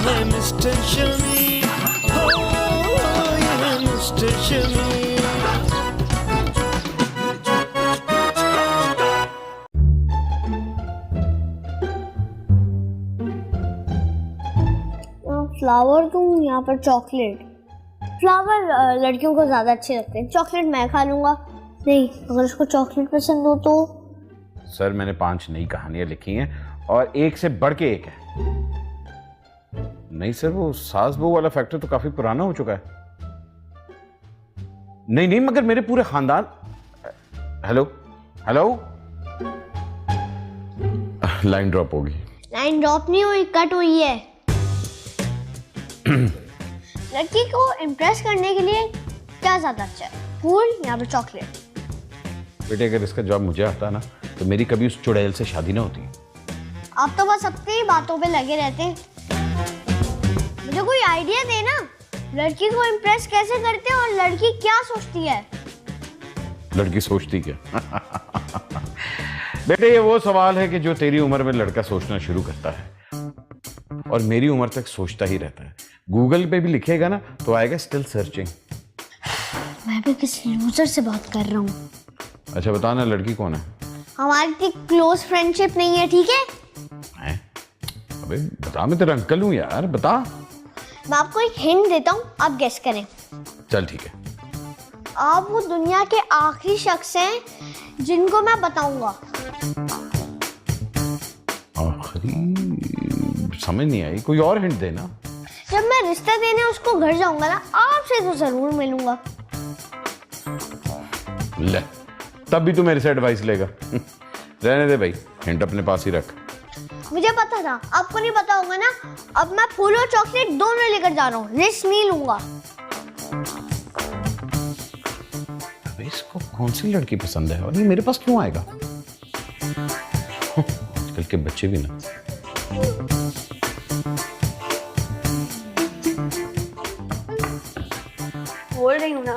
है मिस्टर शमी, हो ये है मिस्टर शमी। फ्लावर दूं यहाँ पर चॉकलेट। फ्लावर लड़कियों को ज़्यादा अच्छे लगते हैं, चॉकलेट मैं खा लूँगा। नहीं, अगर उसको चॉकलेट पसंद हो तो। सर मैंने 5 नई कहानियां लिखी हैं और एक से बढ़ के एक है। नहीं सर, वो सास बहू वाला फैक्टर तो काफी पुराना हो चुका है। नहीं नहीं, मगर मेरे पूरे खानदान। हेलो हेलो, लाइन ड्रॉप होगी। लाइन ड्रॉप नहीं हुई, कट हुई है। लड़की को इम्प्रेस करने के लिए क्या ज्यादा अच्छा है, फूल या फिर चॉकलेट? बेटे अगर इसका जवाब मुझे आता ना तो मेरी कभी उस चुड़ैल से शादी ना होती। आप तो बस अपनी बातों पे लगे रहते हैं। मुझे कोई आइडिया देना, लड़की को इम्प्रेस कैसे करते हैं और लड़की क्या सोचती है? लड़की सोचती क्या? बेटे ये वो सवाल है कि जो तेरी उम्र में लड़का सोचना शुरू करता है और मेरी उम्र तक सोचता ही रहता है। गूगल पे भी लिखेगा ना तो आएगा स्टिल सर्चिंग। मैं भी किसी लूजर से बात कर रहा हूँ। अच्छा बता ना, लड़की कौन है? हमारी इतनी क्लोज फ्रेंडशिप नहीं है, ठीक है? अबे बता, मैं तेरा अंकल हूँ यार, बता। मैं आपको एक हिंट देता हूँ, आप गेस करें। चल ठीक है। आप वो दुनिया के आखिरी शख्स हैं जिनको मैं बताऊंगा। आखिरी? समझ नहीं आई, कोई और हिंट देना। जब मैं रिश्ता देने उसको घर जाऊंगा ना, आपसे तो जरूर मिलूंगा। ले, तब भी तू मेरे से एडवाइस लेगा? रहने दे भाई, हिंट अपने पास ही रख। मुझे पता था, आपको नहीं पता होगा ना। अब मैं फूल और चॉकलेट दोनों लेकर जा रहा हूँ, रिस्क नहीं लूंगा। अबे इसको कौन सी लड़की पसंद है और ये मेरे पास क्यों आएगा? आजकल के बच्चे भी ना। बोल रही हूँ ना।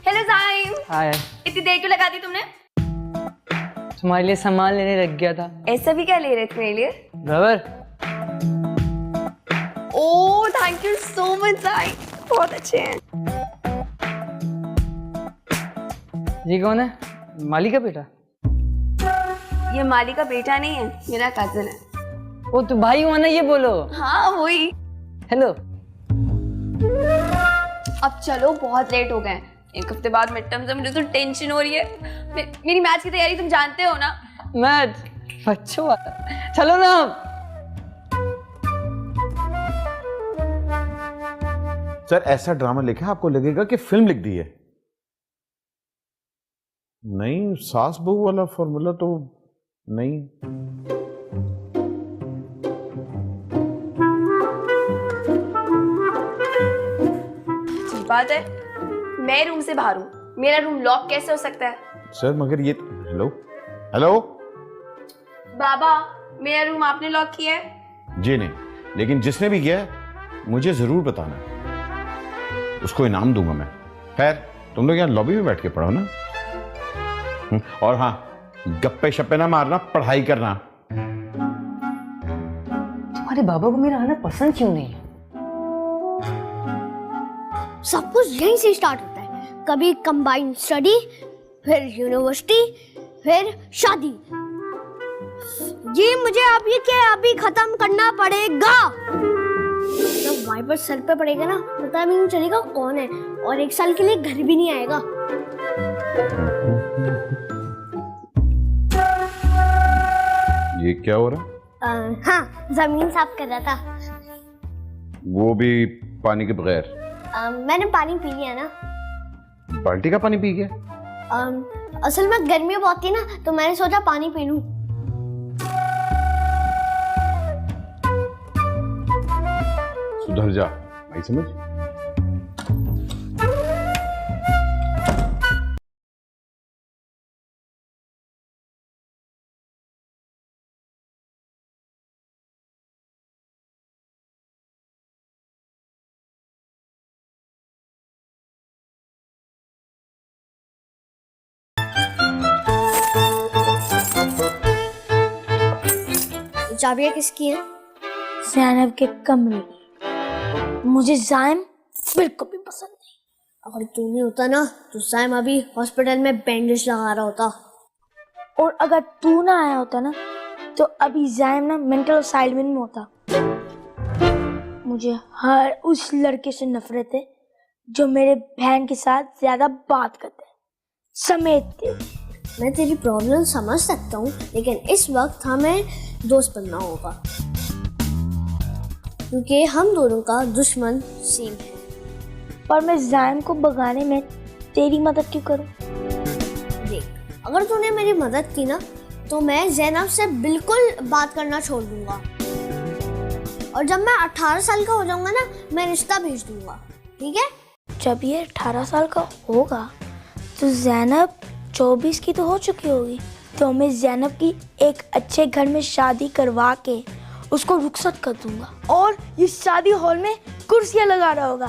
हेलो साइम। हाय। इतनी देर क्यों लगा दी तुमने? तुम्हारे लिए सामान लेने लग गया था। ऐसा भी क्या ले रहे थे मेरे लिए? Rubber. Oh thank you so much Saim, बहुत अच्छे हैं। ये कौन है? माली का बेटा? ये माली का बेटा नहीं है, मेरा कजन है। वो तो भाई हुआ ना, ये बोलो। हाँ वही। हेलो। अब चलो, बहुत लेट हो गए। एक हफ्ते बाद मिड टर्म से मुझे तो टेंशन हो रही है। मेरी मैच की तैयारी तुम जानते हो ना। मैच बच्चों वाला, चलो ना। सर ऐसा ड्रामा लिखा आपको लगेगा कि फिल्म लिख दी है। नहीं, सास बहू वाला फॉर्मूला तो नहीं। बात है, मैं रूम से बाहर हूँ, मेरा रूम लॉक कैसे हो सकता है? सर मगर ये, हेलो हेलो बाबा, मेरा रूम आपने लॉक किया है? जी नहीं, लेकिन जिसने भी किया है मुझे जरूर बताना, उसको इनाम दूंगा मैं। खैर तुम लोग यहाँ लॉबी में बैठ के पढ़ो ना। और हाँ, गप्पे शप्पे ना मारना, पढ़ाई करना। तुम्हारे बाबा को मेरा आना पसंद क्यों नहीं है? सब कुछ यहीं से स्टार्ट होता है, कभी कंबाइंड स्टडी, फिर यूनिवर्सिटी, फिर शादी। ये मुझे अभी के अभी खत्म करना पड़ेगा। जब वाइपर सर पे पड़ेगा ना, पता भी नहीं चलेगा कौन है, और 1 साल के लिए घर भी नहीं आएगा। ये क्या हो रहा? हाँ, जमीन साफ कर रहा था। वो भी पानी के बगैर? मैंने पानी पी लिया ना। बाल्टी का पानी पी गया? असल में गर्मी बहुत थी ना, तो मैंने सोचा पानी पी लूं। सुधर जा भाई, समझ। चाबियाँ किसकी हैं? ज़ैनब के कमरे की। मुझे ज़ाइम बिल्कुल भी पसंद नहीं। अगर तू नहीं होता ना तो ज़ाइम अभी हॉस्पिटल में बैंडेज लगा रहा होता। और अगर तू ना आया होता ना तो अभी ज़ाइम ना मेंटल असाइलमेंट में होता। मुझे हर उस लड़के से नफरत है जो मेरे बहन के साथ ज्यादा बात करते हैं समेत के। मैं तेरी प्रॉब्लम समझ सकता हूँ, लेकिन इस वक्त हमें दोस्त बनना होगा क्योंकि हम दोनों का दुश्मन सेम है। पर मैं ज़ाइम को भगाने में तेरी मदद क्यों करूं? देख, अगर तूने मेरी मदद की ना तो मैं ज़ैनब से बिल्कुल बात करना छोड़ दूंगा और जब मैं 18 साल का हो जाऊंगा ना मैं रिश्ता भेज दूंगा, ठीक है? जब ये 18 साल का होगा तो ज़ैनब 24 की तो हो चुकी होगी। तो मैं ज़ैनब की एक अच्छे घर में शादी करवा के उसको रुखसत कर दूंगा और ये शादी हॉल में कुर्सियां लगा रहा होगा।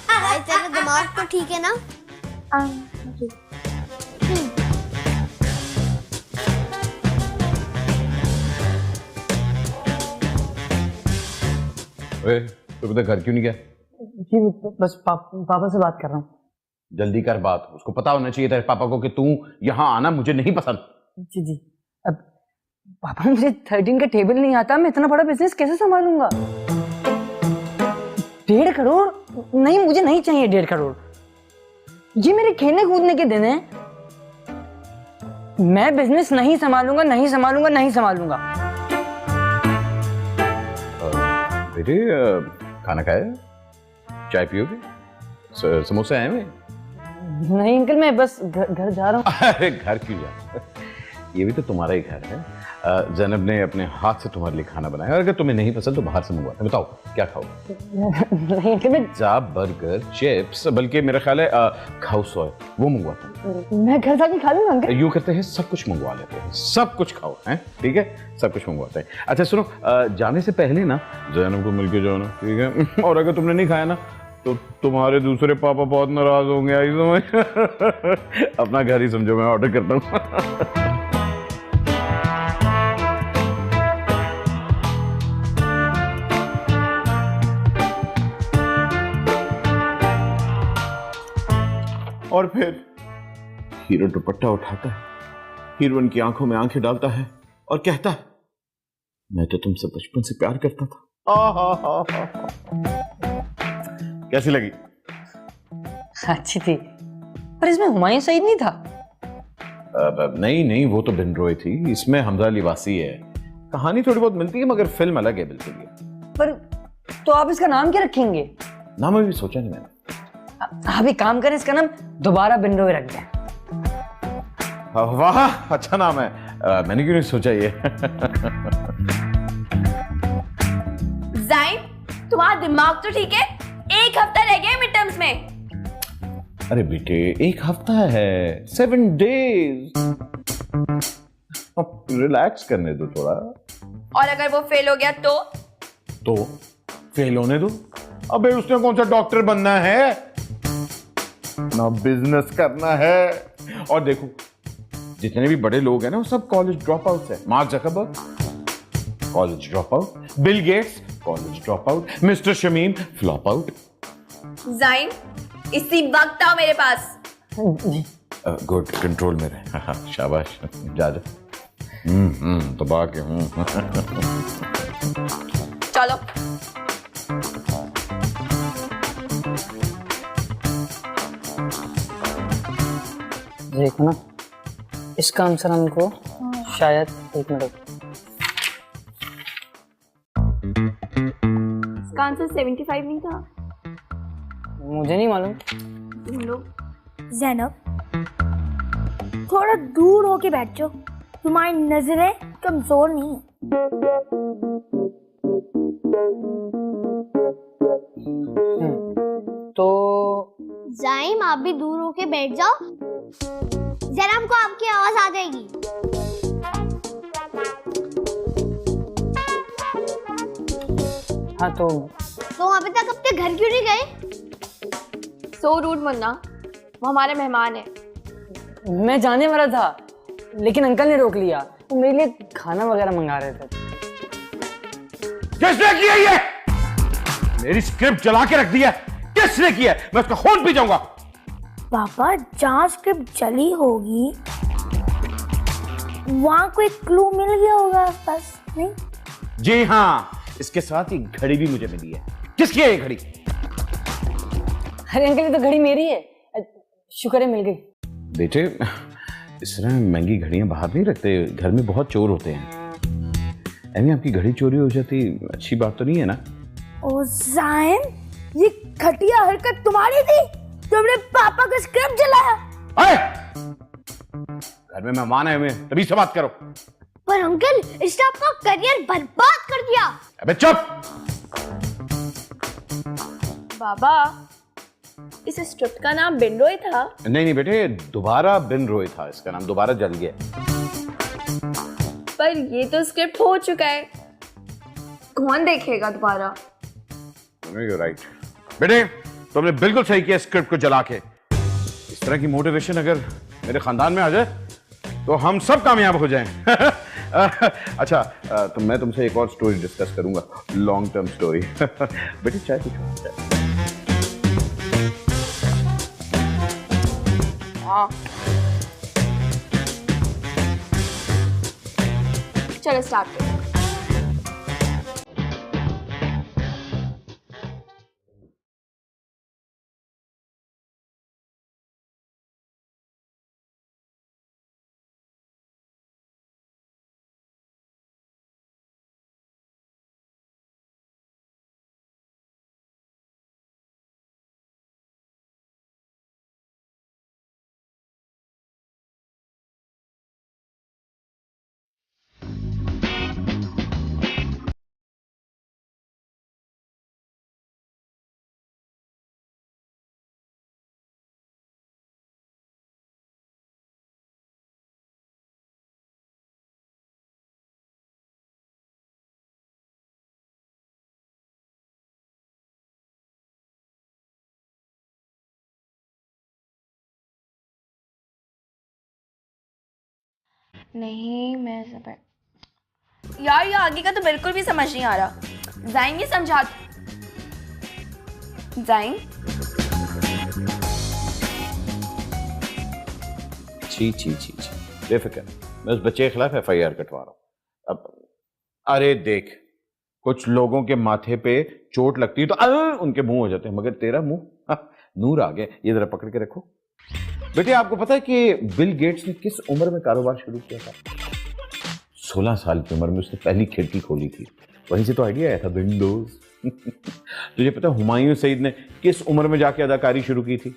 भाई तेरा दिमाग तो ठीक है ना? ओए, तू अभी तक घर क्यों नहीं गया? जी बस पापा से बात कर रहा हूँ। जल्दी कर बात, उसको पता होना चाहिए तेरे पापा को कि तू यहाँ आना मुझे नहीं पसंद। जी अब पापा मुझे 13 का टेबल नहीं आता, मैं इतना बड़ा बिजनेस कैसे संभालूंगा? 1.5 करोड़ नहीं, मुझे नहीं चाहिए 1.5 करोड़। ये मेरे खेलने कूदने के दिन हैं। मैं बिजनेस नहीं संभालूंगा, नहीं संभालूंगा, नहीं संभालूंगा। बेटे खाना खाया? चाय पियोगे? समोसे आए हुए? नहीं अंकल, मैं बस घर जा रहा हूँ। अरे घर क्यों जा? ये भी तो तुम्हारा ही घर है। ज़ैनब ने अपने हाथ से तुम्हारे लिए खाना बनाया और अगर तुम्हें नहीं पसंद तो बाहर से मंगवाते। बताओ क्या खाओ? नहीं अंकल, मैं पिज़्ज़ा, बर्गर, चिप्स, बल्कि मेरा ख्याल है खाओ सोए वो मंगवाता हूँ। मैं घर जाके खा लूंगा अंकल। यूँ करते हैं सब कुछ मंगवा लेते हैं, सब कुछ खाओ हैं, ठीक है? सब कुछ मंगवाते हैं। अच्छा सुनो, जाने से पहले ना ज़ैनब को मिल के जाओ ना, ठीक है? और अगर तुमने नहीं खाया ना तो तुम्हारे दूसरे पापा बहुत नाराज होंगे। आई समझ? अपना घर ही समझो, मैं ऑर्डर करता हूँ। और फिर हीरो दुपट्टा उठाता है, हीरोइन की आंखों में आंखें डालता है और कहता है मैं तो तुमसे बचपन से प्यार करता था। कैसी लगी? अच्छी थी, पर इसमें हुमायूं सईद नहीं था। नहीं वो तो बिनरोय थी, इसमें हमजा लिबासी है। कहानी थोड़ी बहुत मिलती है मगर फिल्म अलग है बिल्कुल। पर तो आप इसका नाम क्या रखेंगे? नाम अभी सोचा नहीं मैंने। आप एक काम करें, इसका नाम दोबारा बिनरोय रख दें। वाह अच्छा नाम है। मैंने क्यों नहीं सोचा ये? ज़ाइम, तुम्हारा दिमाग तो ठीक है? 1 हफ्ता रह गया मिड टर्म्स में। अरे बेटे 1 हफ्ता है, 7 डेज। रिलैक्स करने दो थोड़ा। और अगर वो फेल हो गया तो फेल होने दो। अबे उसने कौन सा डॉक्टर बनना है, ना बिजनेस करना है। और देखो जितने भी बड़े लोग हैं ना वो सब कॉलेज ड्रॉप आउट है। Mark Zuckerberg college drop out, Bill Gates college drop out, mister Shamim flop out. Zyme, इसी वक्त आओ मेरे पास। गुड, कंट्रोल में रहे। शाबाश, जा दबा के चलो। देखो ना, इसका आंसर हमको शायद 1 मिनट। इसका आंसर 75 नहीं था। मुझे नहीं मालूम। तुम लोग ज़ैनब थोड़ा दूर होके बैठ जाओ, तुम्हारी नजरें कमजोर नहीं है। तो ज़ाइम आप भी दूर होके बैठ जाओ, ज़ैनब को आपकी आवाज आ जाएगी। हाँ तो अभी तक अपने घर क्यों नहीं गए? सो रूड मुन्ना, वो हमारे मेहमान है। मैं जाने वाला था लेकिन अंकल ने रोक लिया। वो मेरे लिए खाना वगैरह मंगा रहे थे। किसने किया ये? मेरी स्क्रिप्ट जला के रख दिया। किसने किया? मैं उसका खून पी जाऊंगा। पापा जहाँ स्क्रिप्ट चली होगी वहां कोई क्लू मिल गया होगा आसपास, नहीं? जी हाँ, इसके साथ ही घड़ी भी मुझे मिली है। किसकी है ये घड़ी? अरे अंकल ये तो घड़ी मेरी है। शुक्र है मिल गई। बेटे, इस तरह महंगी घड़ियां बाहर नहीं रखते, घर में बहुत चोर होते हैं। एमी, आपकी घड़ी चोरी हो जाती अच्छी बात तो नहीं है ना? ओ जायन, ये घटिया हरकत तुम्हारी थी? तुमने पापा का स्क्रिप्ट जलाया? घर में मेहमान आए हुए, तभी से बात करो। पर अंकल, इसने आपका करियर बर्बाद कर दिया। अबे चुप! बाबा, इस स्क्रिप्ट का नाम बिनरोय था? नहीं बेटे, दोबारा बिन रोय था इसका नाम, दोबारा जल गया। पर ये तो स्क्रिप्ट हो चुका है, कौन देखेगा दोबारा? You're right. बेटे, तुमने बिल्कुल सही किया स्क्रिप्ट को जला के। इस तरह की मोटिवेशन अगर मेरे खानदान में आ जाए तो हम सब कामयाब हो जाएं। अच्छा, तो मैं तुमसे एक और स्टोरी डिस्कस करूंगा, लॉन्ग टर्म स्टोरी। बेटे चाय पीछे। हाँ, चलो स्टार्ट करो। नहीं, मैं सब यार, ये आगे का तो बिल्कुल भी समझ नहीं आ रहा। जाइन ये समझा। जाइन, छी, बेफिक्र, मैं उस बच्चे के खिलाफ FIR कटवा रहा हूं। अब अरे देख, कुछ लोगों के माथे पे चोट लगती है तो उनके मुंह हो जाते हैं, मगर तेरा मुंह नूर आ गया। ये जरा पकड़ के रखो। बेटे, आपको पता है कि बिल गेट्स ने किस उम्र में कारोबार शुरू किया था? 16 साल की उम्र में उसने पहली खिड़की खोली थी। वहीं से तो आइडिया आया था, विंडोज। तुझे पता हुमायूं सईद ने किस उम्र में जाके अदाकारी शुरू की थी?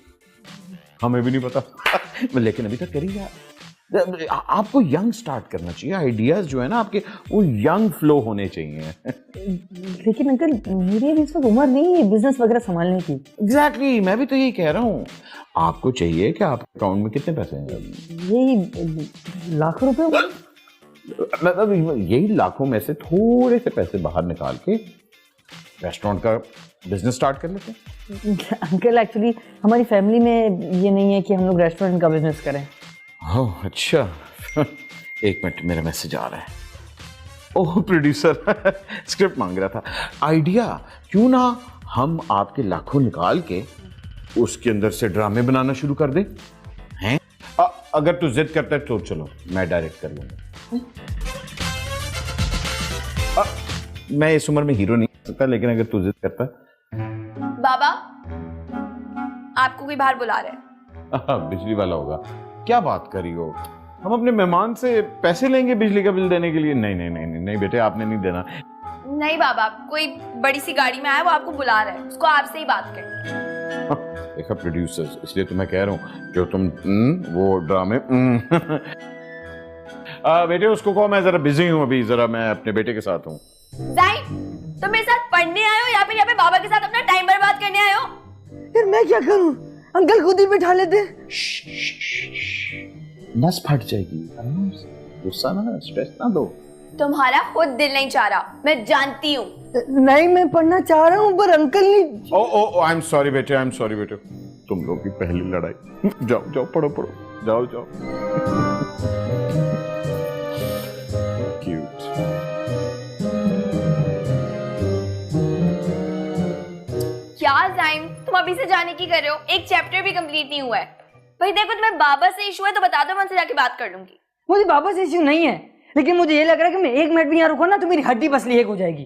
हमें भी नहीं पता। लेकिन अभी तक करी यार। आपको यंग स्टार्ट करना चाहिए। आइडियाज जो है ना आपके, वो यंग फ्लो होने चाहिए। लेकिन अंकल मेरी अभी इस वक्त उम्र नहीं है बिजनेस वगैरह संभालने की। एग्जैक्टली, मैं भी तो यही कह रहा हूँ। आपको चाहिए कि आपके अकाउंट में कितने पैसे हैं? यही लाखों रुपए। मतलब यही लाखों में से थोड़े से पैसे बाहर निकाल के रेस्टोरेंट का बिजनेस स्टार्ट कर लेते हैं। अंकल एक्चुअली हमारी फैमिली में ये नहीं है कि हम लोग रेस्टोरेंट का बिजनेस करें। ओह अच्छा। एक मिनट, मेरा मैसेज आ रहा है। ओह प्रोड्यूसर स्क्रिप्ट मांग रहा था। आइडिया, क्यों ना हम आपके लाखों निकाल के उसके अंदर से ड्रामे बनाना शुरू कर दें? हैं? अगर तू जिद करता है तो चलो मैं डायरेक्ट कर लूंगा। मैं इस उम्र में हीरो नहीं हो सकता, लेकिन अगर तू जिद करता है। बाबा, आपको कोई बाहर बुला रहा है। बिजली वाला होगा। क्या बात कर रही हो? हम अपने मेहमान से पैसे लेंगे बिजली का बिल देने के लिए? नहीं बेटे, आपने नहीं देना। नहीं बाबा, कोई बड़ी सी गाड़ी में आया, वो आपको बुला रहा है, उसको आपसे ही बात करनी है। देखा प्रोड्यूसर्स, इसलिए तो मैं कह रहा हूँ जो तुम वो ड्रामे। बेटे उसको कहो मैं जरा बिजी हूँ अभी, जरा मैं अपने बेटे के साथ हूँ। जाइन, तुम मेरे साथ पढ़ने आए हो या फिर यहाँ पे बाबा के साथ अपना टाइम बर्बाद करने आए हो? फिर मैं क्या करूं? अंकल खुद ही बिठा लेते। नस फट जाएगी। गुस्सा ना, स्ट्रेस ना दो। तुम्हारा खुद दिल नहीं चाह रहा, मैं जानती हूँ। नहीं, मैं पढ़ना चाह रहा हूँ पर अंकल ने। ओ आई एम सॉरी बेटे, तुम लोग की पहली लड़ाई। जाओ पढ़ो। जाओ जाओ। क्यूट। क्या जाइम, तुम अभी से जाने की कर रहे हो? एक चैप्टर भी कंप्लीट नहीं हुआ है। भाई देखो, तुम्हें बाबा से इशू है तो बता दो, मैं उनसे जाके बात कर लूंगी। मुझे बाबा से इश्यू नहीं है, लेकिन मुझे ये लग रहा है कि मैं 1 मिनट भी यहाँ रुको ना तो मेरी हड्डी पसली एक हो जाएगी।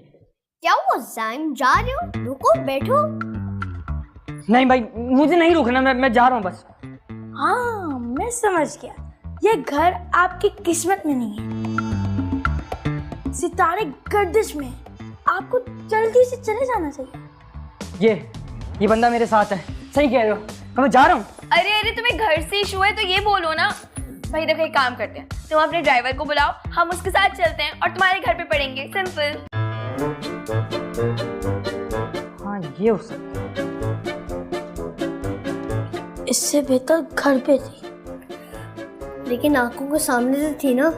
क्या हुआ ज़ैन, जा रहे हो? रुको, बैठो। नहीं भाई, मुझे नहीं रुकना, मैं जा रहा हूँ बस। हाँ, मैं समझ गया। ये घर आपकी किस्मत में नहीं है, सितारे गर्दिश में। आपको जल्दी से चले जाना चाहिए। ये बंदा मेरे साथ है, सही कह रहे हो, मैं जा रहा हूँ। अरे तुम्हें घर से इशू है तो ये बोलो ना। भाई देखो, एक काम करते हैं, तुम अपने ड्राइवर को बुलाओ, हम उसके साथ चलते हैं और तुम्हारे घर पे पड़ेंगे। सिंपल। हाँ, ये हो सकता है। इससे बेहतर घर पे थी। लेकिन आंखों के सामने से थी ना।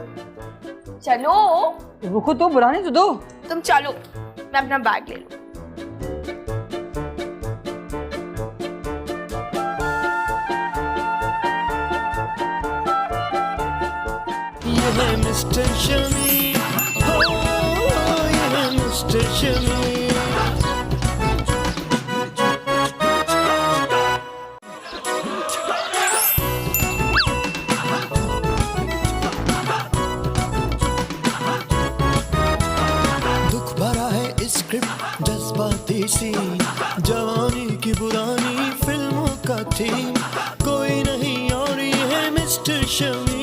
चलो रुको तो, बुलाने तो दो। तुम चलो, मैं अपना बैग ले लूं। ये है मिस्टर शमी, हो ये है मिस्टर शमी। दुख भरा है स्क्रिप्ट, जज्बाती सीन, जवानी की पुरानी फिल्मों का थीम। कोई नहीं और ये है मिस्टर शमी।